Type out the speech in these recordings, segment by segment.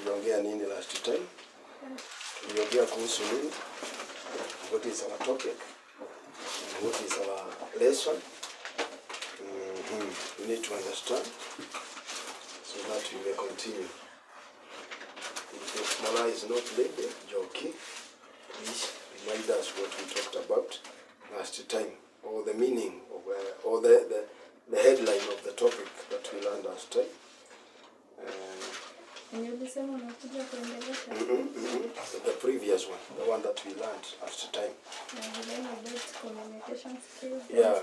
tuliongea nini last time? Tuliongea kuhusu nini? What is our topic? And what is our lesson? We need to understand so that we may continue. If Mala is not ready, Joki, please remind us what we talked about last time, or the meaning of, or the headline of the topic that we learned last time. The previous one, the one that we learned last time. Communication skills. Yeah.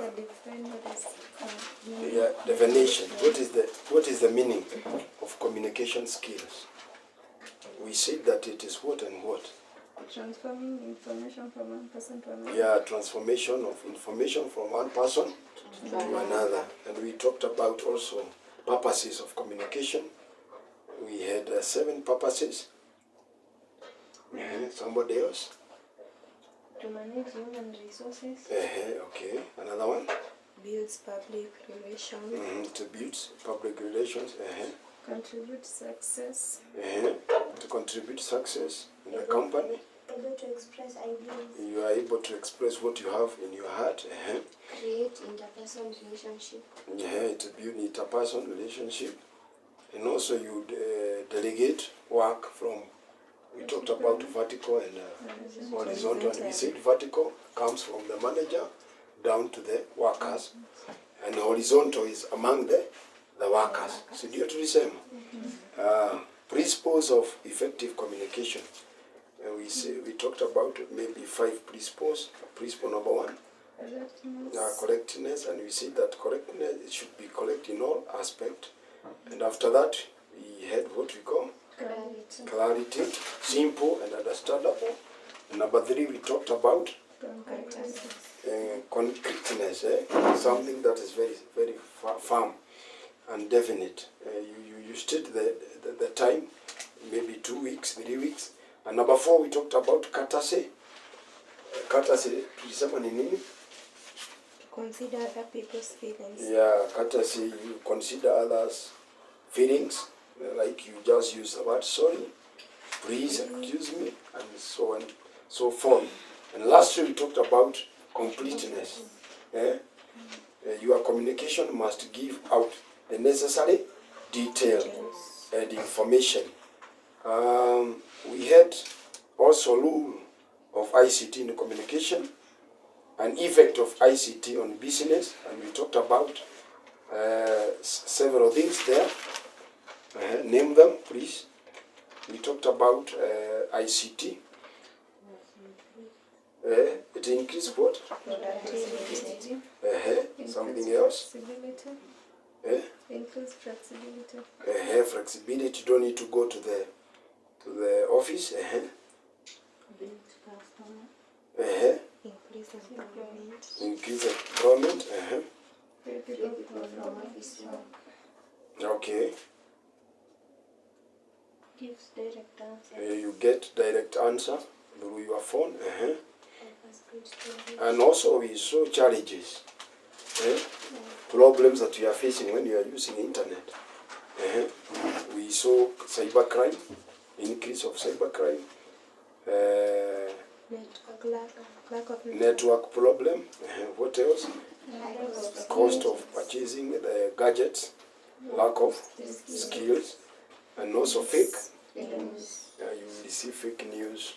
Definition. What is the meaning of communication skills? We said that it is what and what? Transforming information from one person to another. Yeah, transformation of information from one person to another. And we talked about also purposes of communication. We had 7 purposes. Somebody else? To manage human resources. Okay. Another one? Builds public relations. To build public relations. Contribute success. To contribute success in the company. Able to express ideas. You are able to express what you have in your heart. Create interpersonal relationship. To build interpersonal relationship. And also you delegate work from, we talked about vertical and horizontal. And we said vertical comes from the manager down to the workers. And horizontal is among the workers. So do you understand? Principles of effective communication. We talked about maybe 5 principles. Principle number 1. Correctness. And we said that correctness, it should be correct in all aspects. And after that, we had what we call clarity, simple and understandable. And number 3, we talked about concreteness, something that is very, very firm and definite. You state the time, maybe 2 weeks, 3 weeks. And number 4, we talked about courtesy. Courtesy, tulisema ni nini? Consider other people's feelings. Yeah, courtesy, you consider others' feelings. Like you just use the word sorry, please, excuse me, and so on, so forth. And lastly, we talked about completeness. Your communication must give out the necessary detail and information. We had also rule of ICT in communication, an effect of ICT on business, and we talked about several things there. Name them, please. We talked about ICT. It increases what? Productivity. Something else? Flexibility. Increase flexibility. Flexibility. Don't need to go to the office. Build customer. Increase employment. Increase employment. People from office work. Okay. Gives direct answer. You get direct answer through your phone. And also we saw challenges, problems that we are facing when you are using internet. We saw cybercrime, increase of cybercrime, network problem. What else? Cost of purchasing the gadgets, lack of skills, and also fake. You will see fake news.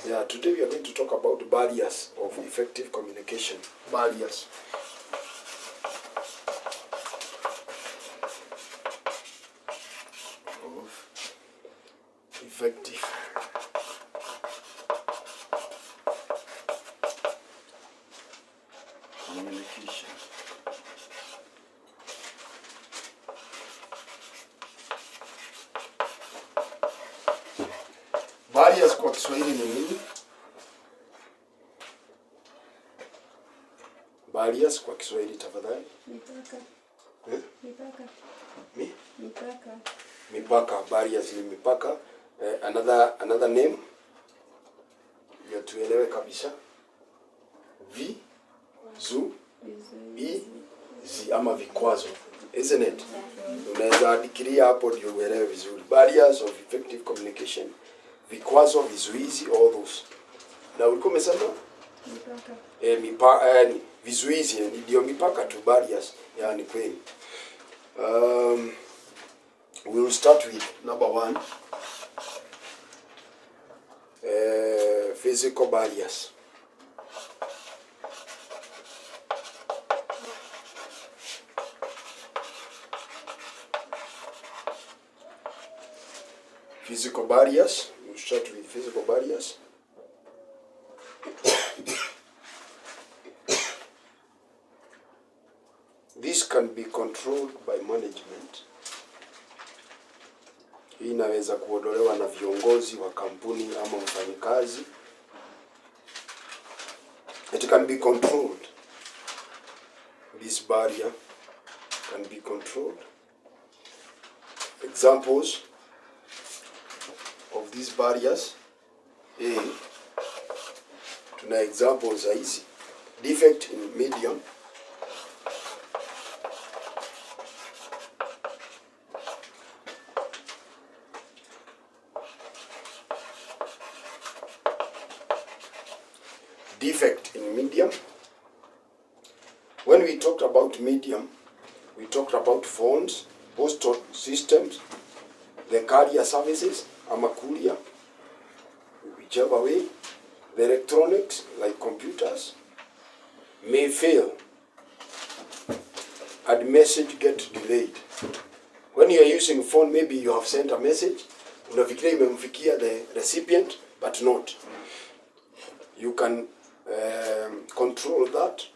Yeah, today we are going to talk about barriers of effective communication. Barriers. Of effective communication. Barriers kwa Kiswahili ni nini? Barriers kwa Kiswahili tafadhali. Mipaka. Mipaka. Mipaka. Mipaka. Barriers ni mipaka. Another name. Ya tuelewe kabisa. Zi ama vikwazo. isn't it? Unaweza adikiria hapo ndio uelewe vizuri. Barriers of effective communication, vikwazo, vizuizi, all those. Na ulikuwa umesema mipaka, vizuizi ndio mipaka tu, barriers, yani kweli. We will start with number 1. Physical barriers. Physical barriers. We'll start with physical barriers. This can be controlled by management. Hii inaweza kuondolewa na viongozi wa kampuni ama mfanyikazi. It can be controlled. This barrier can be controlled. Examples of these barriers. Tuna examples hizi. Defect in medium. Defect in medium. When we talked about medium, we talked about phones, postal systems, the carrier services, ama courier, whichever way. The electronics, like computers, may fail and message get delayed. When you are using phone, maybe you have sent a message, unafikiria imemfikia the recipient, but not. You can control that.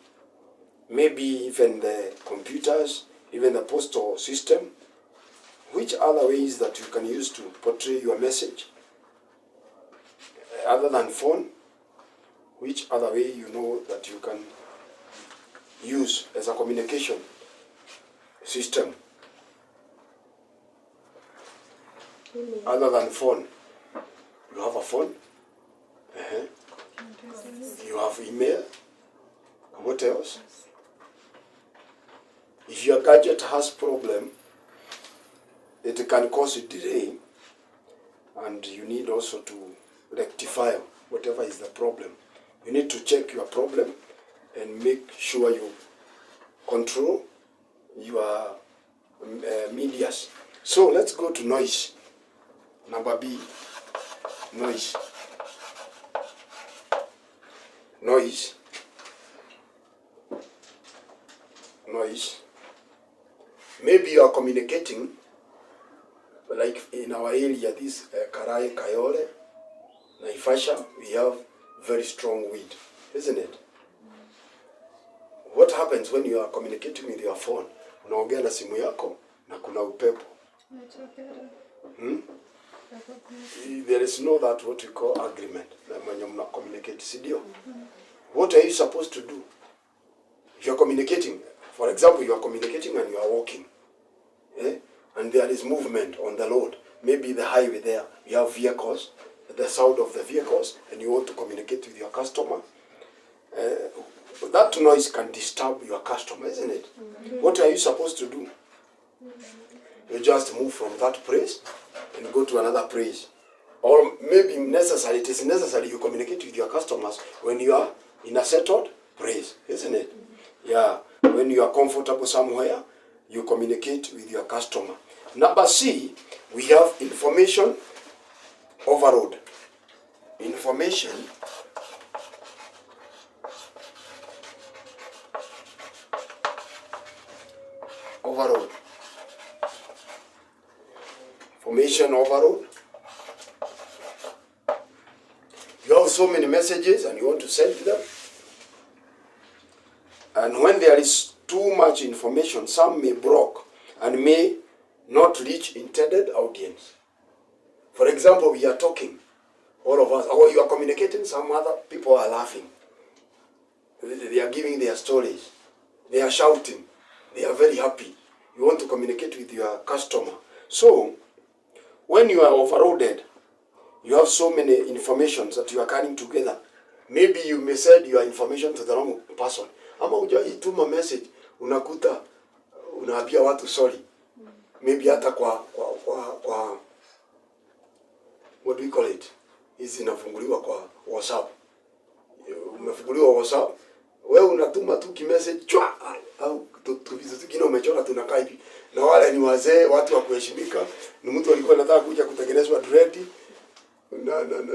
Maybe even the computers, even the postal system. Which other ways that you can use to portray your message? Other than phone, which other way you know that you can use as a communication system? Other than phone. You have a phone? You have email? What else? If your gadget has problem, it can cause a delay, and you need also to rectify whatever is the problem. You need to check your problem and make sure you control your medias. So let's go to noise. Number B, noise. Noise. Noise. Maybe you are communicating, like in our area, this Kayole, Naivasha, we have very strong wind, isn't it? What happens when you are communicating with your phone? Unaongea na simu yako na kuna upepo. There is no that what we call agreement. When you communicate, sidio? What are you supposed to do? If you are communicating, for example, you are communicating and you are walking, and there is movement on the road. Maybe the highway there, you have vehicles, the sound of the vehicles, and you want to communicate with your customer. That noise can disturb your customer, isn't it? What are you supposed to do? You just move from that place and go to another place. Or maybe it is necessary you communicate with your customers when you are in a settled place, isn't it? Yeah, when you are comfortable somewhere, you communicate with your customer. Number C, we have information overload. Information overload. Information overload. You have so many messages and you want to send them. And when there is too much information, some may block and may not reach intended audience. For example, we are talking, all of us, or you are communicating, some other people are laughing. They are giving their stories. They are shouting. They are very happy. You want to communicate with your customer. So, when you are overloaded, you have so many informations that you are carrying together. Maybe you may send your information to the wrong person. Ama hujaituma message, unakuta unaambia watu sorry. Maybe hata kwa what do you call it? Hizi inafunguliwa kwa WhatsApp. Umefunguliwa WhatsApp, wewe unatuma tu kimessage chwa au tuvizo tu kile umechora tunakaa hivi. Na wale ni wazee, watu wa kuheshimika, ni mtu alikuwa anataka kuja kutengenezwa dread.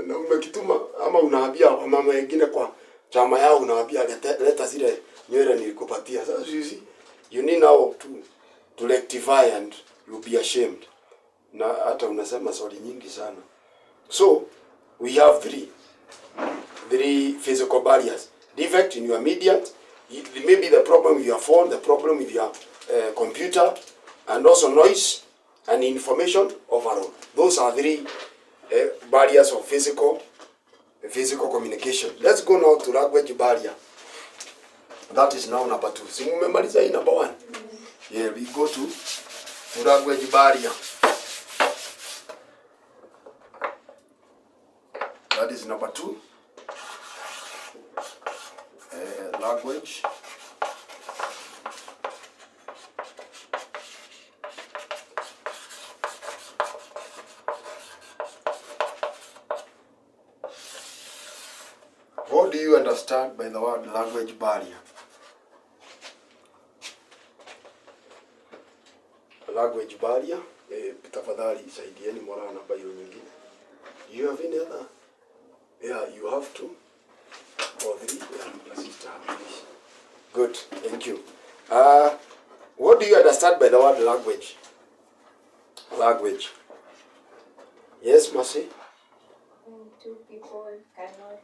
Na umekituma ama unaambia mama wengine kwa chama yao unawaambia leta zile nywele nilikupatia. Sasa you need now to rectify and you'll be ashamed. Na hata unasema sorry nyingi sana. So we have three physical barriers. Defect in your immediate, maybe the problem with your phone, the problem with your computer, and also noise and information overall. Those are three barriers of physical communication. Let's go now to language barrier. That is now number 2. So remember hii number 1. Yeah, we go to language barrier. That is number 2. Language. What do you understand by the word language barrier? Language barrier. Tafadhali saidieni mwana na bayo nyingine. You have any other? Yeah, you have to. Or 3. Yeah, sister. Good, thank you. What do you understand by the word language? Language. Yes, Mercy? Two people cannot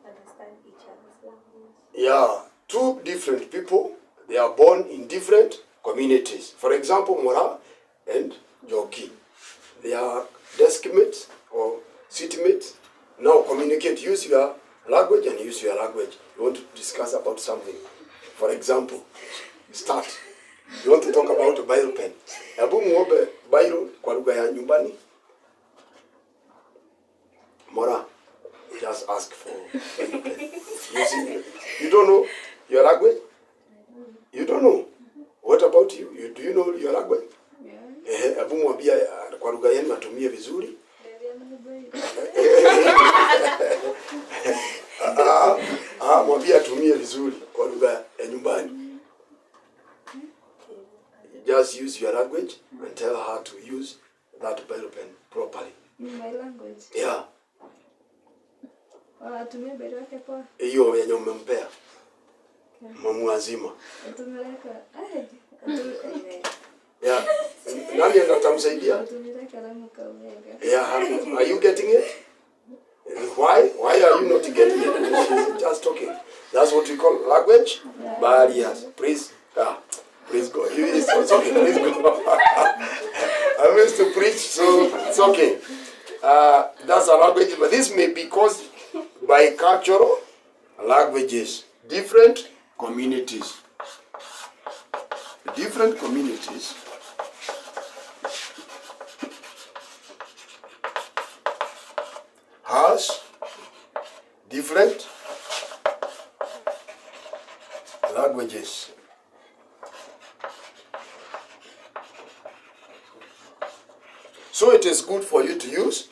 understand each other's language. Yeah, 2 different people, they are born in different communities. For example, Mora and Joki. They are deskmates or seatmates. Now communicate, use your language and use your language. You want to discuss about something. For example, start. You want to talk about a biro pen. Hebu muombe biro kwa lugha ya nyumbani. Mora, just ask for biro pen. You don't know your language? You don't know? What about you? Do you know your language? Yeah. Hebu mwambie kwa lugha yenu atumie vizuri. Mwambie atumie vizuri kwa lugha ya nyumbani. Just use your language and tell her to use that biro pen properly. In my language? Yeah. Atumie biro yake poa. Hiyo yenye umempea. Mamu azima. Atumileka. Yeah. Nani atatamsaidia? Atumileka kalamu kaumega. Yeah. Are you getting it? Why are you not getting it? She's just talking. That's what we call language barriers. Praise God. It's okay. Praise God. I used to preach, so it's okay. That's a language, but this may be caused by cultural languages. Different communities has different languages. So it is good for you to use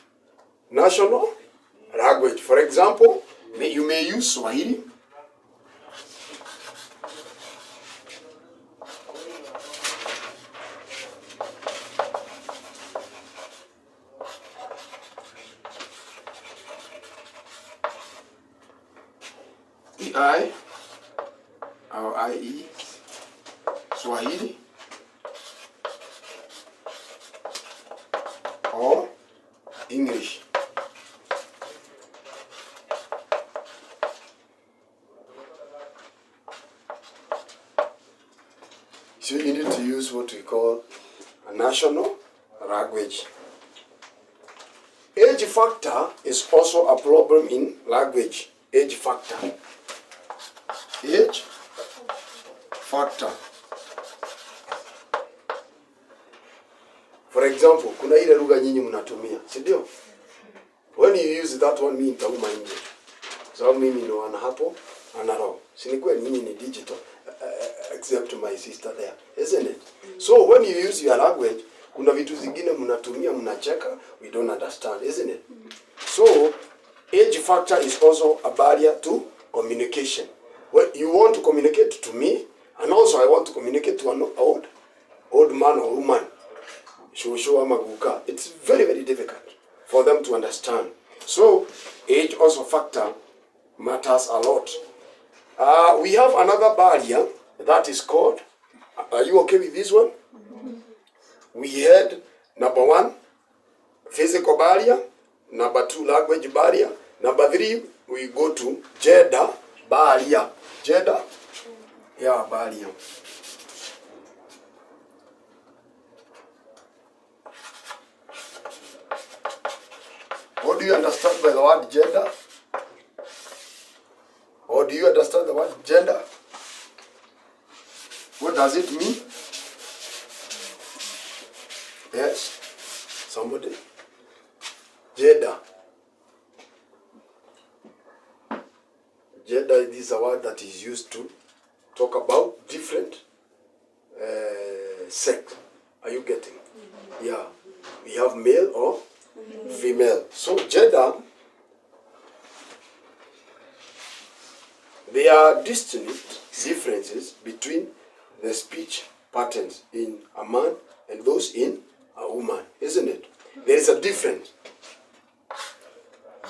national language. For example, you may use Swahili. EI or IE, Swahili, or English. So you need to use what we call a national language. Age factor is also a problem in language. Age factor. Age factor. For example, kuna ile lugha nyinyi mnatumia, si ndio? When you use that one, mimi nitauma nje. So mimi ndo ana hapo, ana roho. Si ni kweli nyinyi ni digital. except my sister there, isn't it? So when you use your language, kuna vitu zingine mnatumia mnacheka, we don't understand, isn't it? So age factor is also a barrier to communication. Well, you want to communicate to me, and also I want to communicate to an old man or woman. It's very, very difficult for them to understand. So age also factor matters a lot. We have another barrier that is called, are you okay with this one? We had number 1, physical barrier. Number 2, language barrier. Number 3, we go to gender barrier. Gender? Yeah, barrier. What do you understand by the word gender? Or do you understand the word gender? What does it mean? Yes? Somebody? Gender. Gender is a word that is used to talk about different sex. Are you getting? Yeah. We have male or female. So gender, there are distinct differences between the speech patterns in a man and those in a woman, isn't it? There is a difference.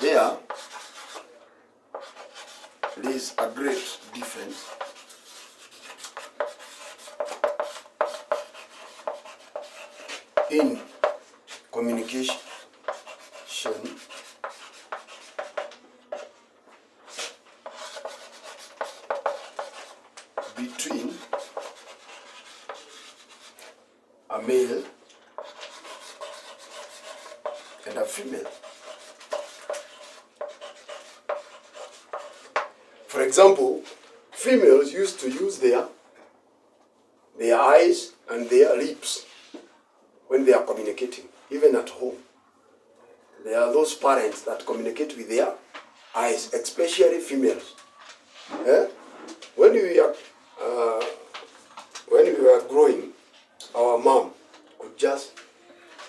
There is a great difference in communication between a male and a female. For example, females used to use their eyes and their lips when they are communicating, even at home. There are those parents that communicate with their eyes, especially females. When we were growing, our mom could just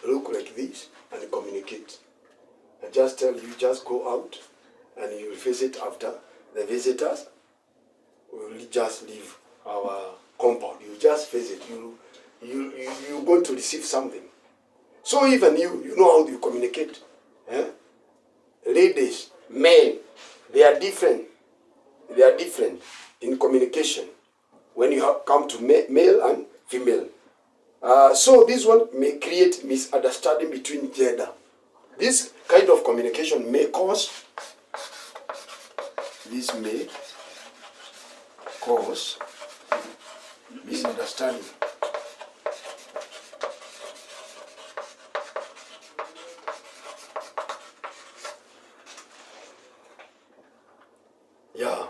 look like this and communicate. I just tell you, just go out and you will visit after the visitors. We will just leave our compound. You just visit. You're going to receive something. So even you know how you communicate. Ladies, men, they are different. They are different in communication when you come to male and female. So this one may create misunderstanding between gender. This kind of communication may cause misunderstanding. Yeah,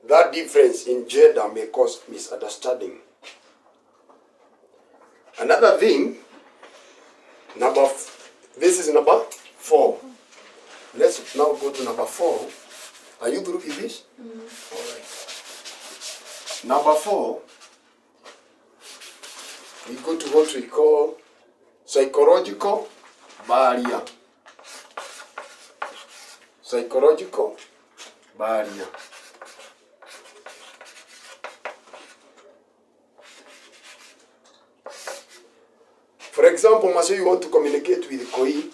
that difference in gender may cause misunderstanding. Another thing, this is number 4. Let's now go to number 4. Are you through with this? All right. Number 4, we go to what we call psychological barrier. Psychological barrier. For example, Masai, you want to communicate with Koi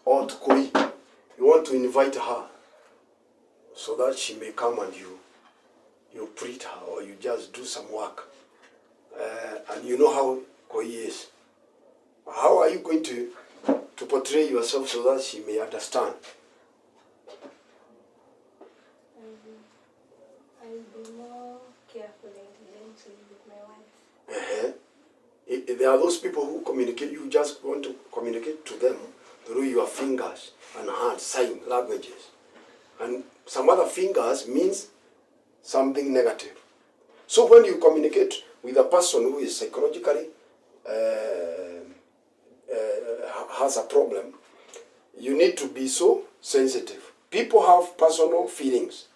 or to Koi. You want to invite her so that she may come and you treat her or you just do some work. And you know how Koi is. How are you going to portray yourself so that she may understand? I'll be more careful and gentle with my wife. There are those people who communicate, you just want to communicate to them through your fingers and hands, sign languages. And some other fingers means something negative. So when you communicate with a person who is psychologically has a problem, you need to be so sensitive. People have personal feelings,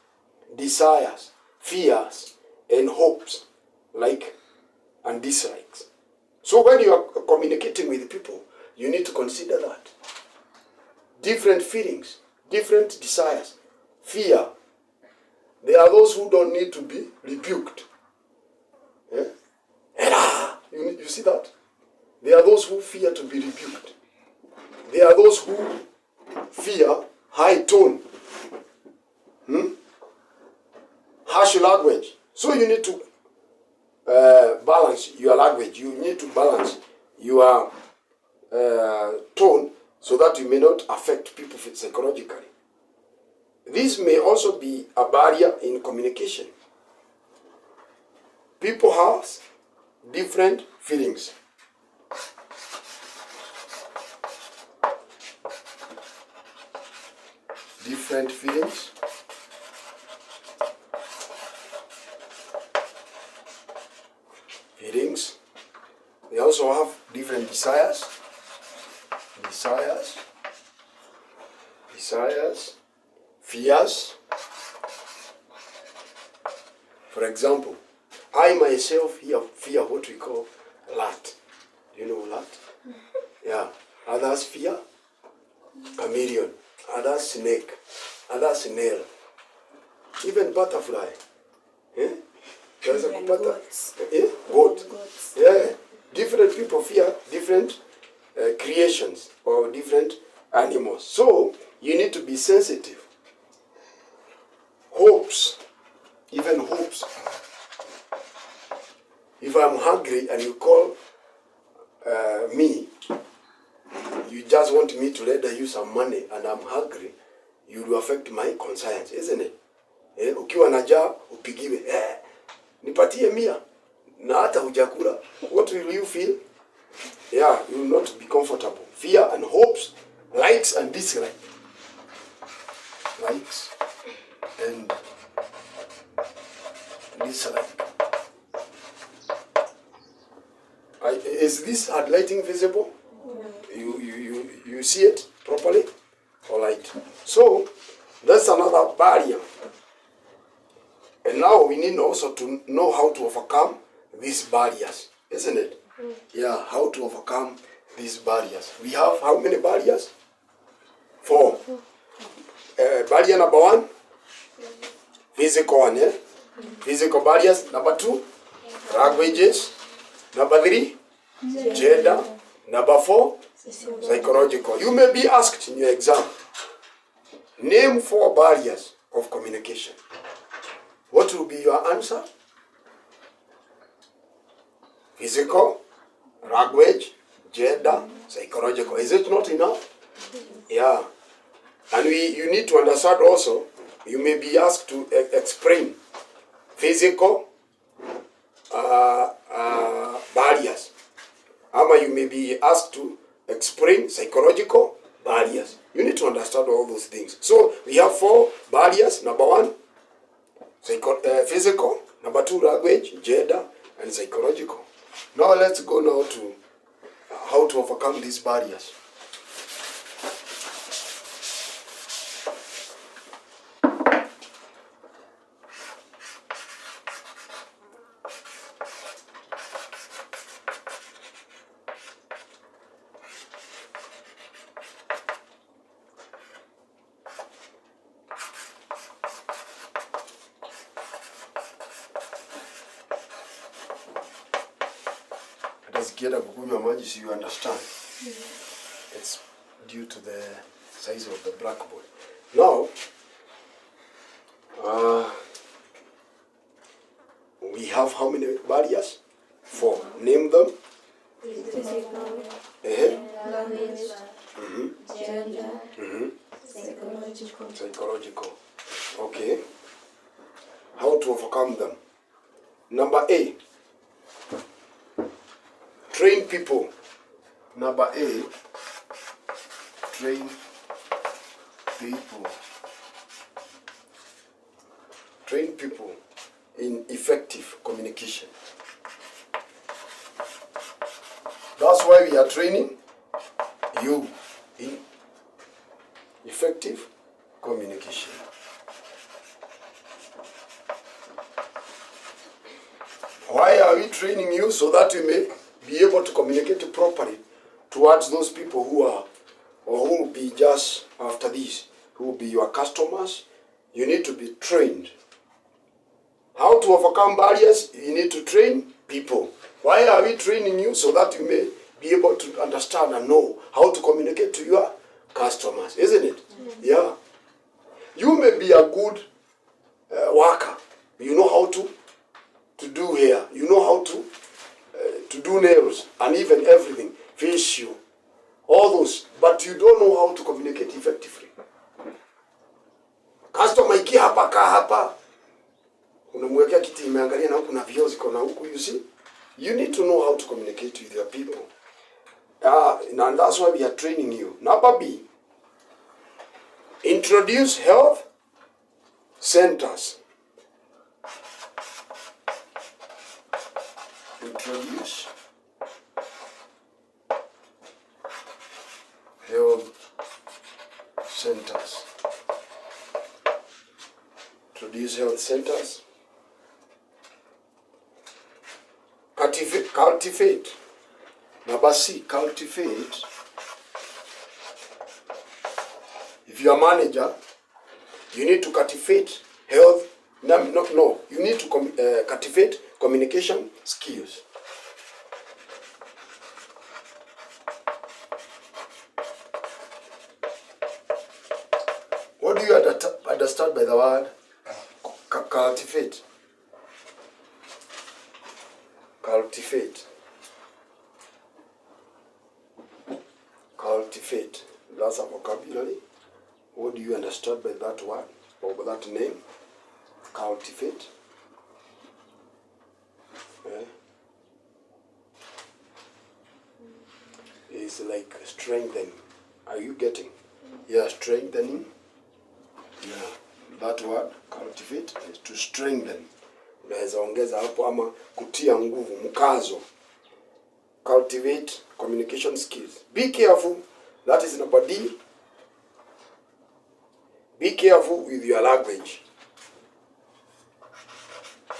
desires, fears, and hopes. like and dislikes. So when you are communicating with people, you need to consider that. Different feelings, different desires, fear. There are those who don't need to be rebuked. Yeah? You see that? There are those who fear to be rebuked. There are those who fear high tone, harsh language. So you need to balance your language. You need to balance your tone so that you may not affect people psychologically. This may also be a barrier in communication. People have different feelings. Different feelings. Feelings. They also have different desires. Fears. For example, I myself fear what we call rat. Do you know rat? Yeah. Others fear chameleon. Others snake. Others snail. Even butterfly. Eh? There's a Goats. Goat. Goats. Yeah. Different people fear different creations or different animals. So you need to be sensitive. Hopes. Even hopes. If I'm hungry and you call me, you just want me to render you some money and I'm hungry, you will affect my conscience, isn't it? Ukiwa na njaa upigiwe, nipatie 100 na hata hujakula. What will you feel? Yeah, you will not be comfortable. Fear and hopes, likes and dislikes. Likes and dislike. Is this highlighting visible? You see it properly? All right. So that's another barrier. And now we need also to know how to overcome these barriers, isn't it? Yeah, how to overcome these barriers. We have how many barriers? 4. Barrier number 1, physical one, yeah? Physical barriers. Number 2, languages. Number 3, gender. Number 4, psychological. You may be asked in your exam, name 4 barriers of communication. What will be your answer? Physical, language, gender, psychological. Is it not enough? Yeah. And you need to understand also, you may be asked to explain physical barriers. Ama you may be asked to explain psychological barriers. You need to understand all those things. So we have 4 barriers. Number 1, physical. Number 2, language, gender, and psychological. Now let's go now to how to overcome these barriers. Kienda kukunywa maji so you understand. It's due to the size of the blackboard. Now, we have how many barriers? 4. Name them. Physical, language, gender, Psychological. Okay. How to overcome them? Number A. Train people. Number A. Train people. Train people in effective communication. That's why we are training you in effective communication. Why are we training you? So that you may be able to communicate properly towards those people who are, or who will be just after this, who will be your customers. You need to be trained. How to overcome barriers? You need to train people. Why are we training you? So that you may be able to understand and know how to communicate to your customers, isn't it? Yeah. You may be a good worker. You know how to do hair. You know how to do nails and even everything, facial, all those. But you don't know how to communicate effectively. Customer ikia hapa kaa hapa, unamwekea kiti imeangalia na huku na vioo ziko na huku, you see? You need to know how to communicate with your people. And that's why we are training you. Number B, introduce health centers. Introduce health centers. Introduce health centers. Cultivate. Number C, cultivate. If you are a manager, you need to cultivate health. No. You need to cultivate communication skills. What do you understand by the word cultivate? Cultivate. Cultivate. That's a vocabulary. What do you understand by that word or by that name? Cultivate. It's like strengthen. Are you getting? Yeah, strengthening. Yeah, that word cultivate is to strengthen. Unaweza ongeza hapo ama kutia nguvu, mkazo. Cultivate communication skills. Be careful. That is number D. Be careful with your language.